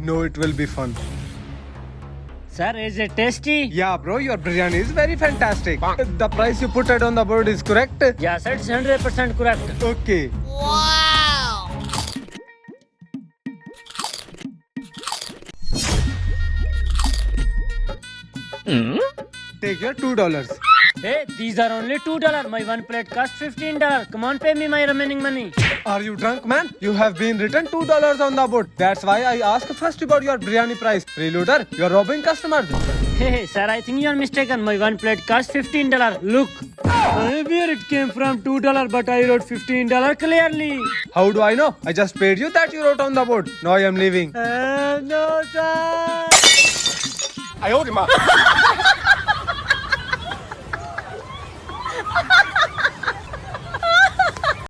No, it will be fun. Sir, is it tasty? Yeah, bro, your biryani is very fantastic. The price you put it on the board is correct? Yeah, sir, it's 100% correct. Okay. Take your $2. Hey, these are only $2. My one plate cost $15. Come on, pay me my remaining money. Are you drunk, man? You have been written $2 on the board. That's why I asked first about your biryani price. Reloader, you're robbing customers. Hey, sir, I think you are mistaken. My one plate cost $15. Look, where it came from $2, but I wrote $15 clearly. How do I know? I just paid you that you wrote on the board. Now I am leaving. No, sir. 哎呦我的妈！